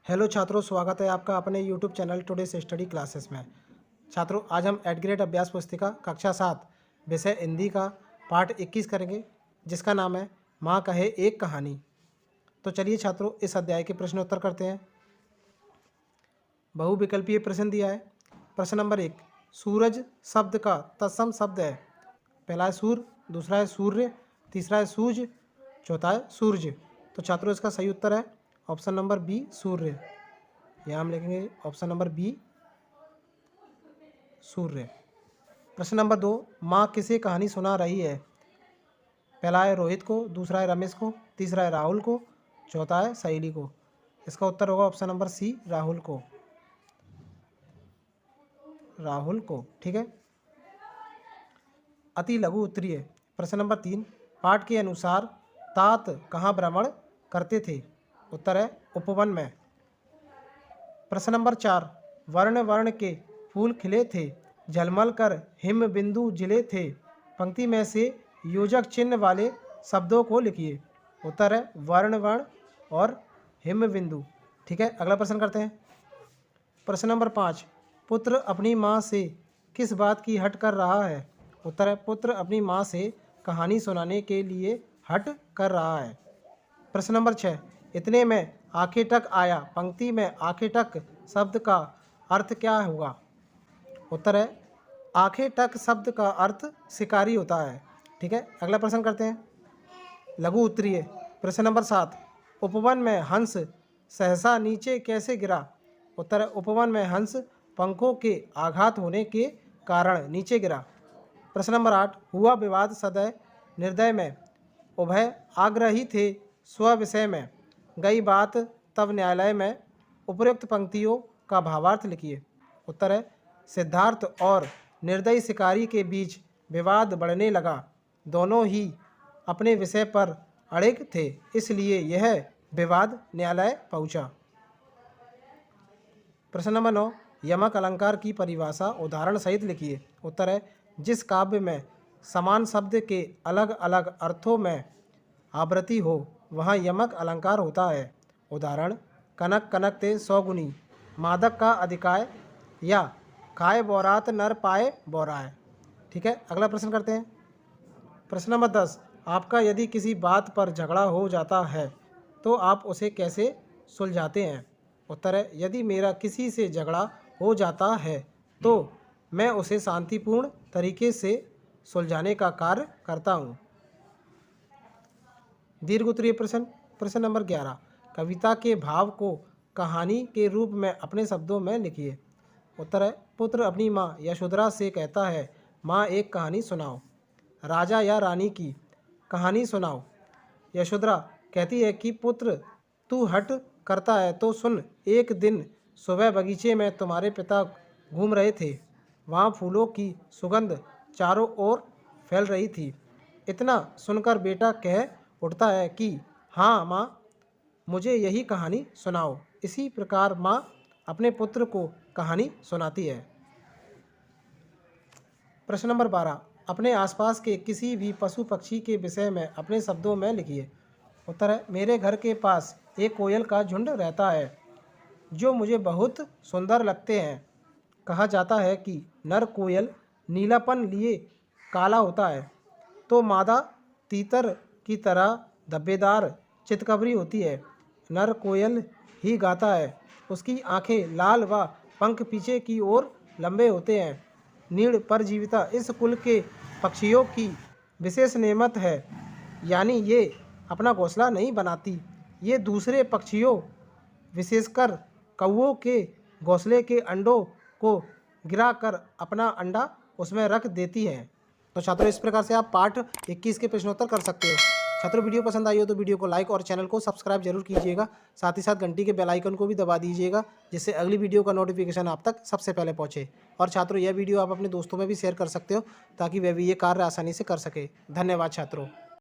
Hello छात्रों, स्वागत है आपका अपने YouTube channel today study classes में। छात्रों, आज हम एट ग्रेड अभ्यास पुस्तिका कक्षा 7 विषय हिंदी का पाठ 21 करेंगे, जिसका नाम है माँ कहे एक कहानी। तो चलिए छात्रों, इस अध्याय के प्रश्न उत्तर करते हैं। बहुविकल्पीय प्रश्न दिया है। प्रश्न नंबर 1, सूरज शब्द का तत्सम शब्द है। पहला है सूर, दूसरा है सूर्य, तीसरा है सूज, चौथा है सूर्य। तो छात्रों, इसका सही उत्तर है ऑप्शन नंबर बी, सूर्य। यहाँ हम लिखेंगे ऑप्शन नंबर बी, सूर्य। प्रश्न नंबर 2, माँ किसे कहानी सुना रही है। पहला है रोहित को, दूसरा है रमेश को, तीसरा है राहुल को, चौथा है सहेली को। इसका उत्तर होगा ऑप्शन नंबर सी, राहुल को। राहुल को, ठीक है। अति लघु उत्तरीय। प्रश्न नंबर 3, पाठ के अनुसार तात कहाँ भ्रमण करते थे। उत्तर है उपवन में। प्रश्न नंबर 4, वर्ण वर्ण के फूल खिले थे, झलमल कर हिम बिंदु जिले थे। पंक्ति में से योजक चिन्ह वाले शब्दों को लिखिए। उत्तर है वर्ण वर्ण और हिम बिंदु, ठीक है। अगला प्रश्न करते हैं। प्रश्न नंबर 5, पुत्र अपनी माँ से किस बात की हट कर रहा है। उत्तर है पुत्र अपनी माँ से कहानी सुनाने के लिए हट कर रहा है। प्रश्न नंबर 6, इतने में आंखें टक आया। पंक्ति में आंखें टक शब्द का अर्थ क्या होगा। उत्तर है आंखें टक शब्द का अर्थ शिकारी होता है, ठीक है। अगला प्रश्न करते हैं। लघु उत्तरीय। प्रश्न नंबर 7, उपवन में हंस सहसा नीचे कैसे गिरा। उत्तर है उपवन में हंस पंखों के आघात होने के कारण नीचे गिरा। प्रश्न नंबर 8, हुआ विवाद सदय निर्दय में, उभय आग्रही थे स्व विषय में, गई बात तब न्यायालय में। उपयुक्त पंक्तियों का भावार्थ लिखिए। उत्तर है सिद्धार्थ और निर्दयी शिकारी के बीच विवाद बढ़ने लगा। दोनों ही अपने विषय पर अड़िग थे, इसलिए यह विवाद न्यायालय पहुंचा। प्रश्न नंबर 9, यमक अलंकार की परिभाषा उदाहरण सहित लिखिए। उत्तर है जिस काव्य में समान शब्द के अलग अलग अर्थों में आवृत्ति हो वहाँ यमक अलंकार होता है। उदाहरण, कनक कनक ते 100 गुनी, मादक का अधिकाय, या खाए बौरात नर पाए बौराए, ठीक है। अगला प्रश्न करते हैं। प्रश्न नंबर 10, आपका यदि किसी बात पर झगड़ा हो जाता है तो आप उसे कैसे सुलझाते हैं। उत्तर है यदि मेरा किसी से झगड़ा हो जाता है तो मैं उसे शांतिपूर्ण तरीके से सुलझाने का कार्य करता हूँ। दीर्घ उत्तरीय प्रश्न। प्रश्न नंबर 11, कविता के भाव को कहानी के रूप में अपने शब्दों में लिखिए। उत्तर है पुत्र अपनी माँ यशोधरा से कहता है, माँ एक कहानी सुनाओ। राजा या रानी की कहानी सुनाओ। यशोधरा कहती है कि पुत्र तू हट करता है तो सुन, एक दिन सुबह बगीचे में तुम्हारे पिता घूम रहे थे। वहाँ फूलों की सुगंध चारों ओर फैल रही थी। इतना सुनकर बेटा कह उठता है कि हाँ माँ, मुझे यही कहानी सुनाओ। इसी प्रकार माँ अपने पुत्र को कहानी सुनाती है। प्रश्न नंबर 12, अपने आसपास के किसी भी पशु पक्षी के विषय में अपने शब्दों में लिखिए। उत्तर है मेरे घर के पास एक कोयल का झुंड रहता है जो मुझे बहुत सुंदर लगते हैं। कहा जाता है कि नर कोयल नीलापन लिए काला होता है तो मादा तीतर की तरह धब्बेदार चितकबरी होती है। नर कोयल ही गाता है, उसकी आंखें लाल व पंख पीछे की ओर लंबे होते हैं। नीड़ परजीविता इस कुल के पक्षियों की विशेष नेमत है, यानी ये अपना घोंसला नहीं बनाती। ये दूसरे पक्षियों विशेषकर कौवों के घोंसले के अंडों को गिराकर अपना अंडा उसमें रख देती है। तो छात्रों, इस प्रकार से आप पाठ 21 के प्रश्नोत्तर कर सकते हो। छात्रों, वीडियो पसंद आई हो तो वीडियो को लाइक और चैनल को सब्सक्राइब जरूर कीजिएगा। साथ ही साथ घंटी के बेल आइकन को भी दबा दीजिएगा, जिससे अगली वीडियो का नोटिफिकेशन आप तक सबसे पहले पहुंचे। और छात्रों, यह वीडियो आप अपने दोस्तों में भी शेयर कर सकते हो ताकि वे भी ये कार्य आसानी से कर सके। धन्यवाद छात्रों।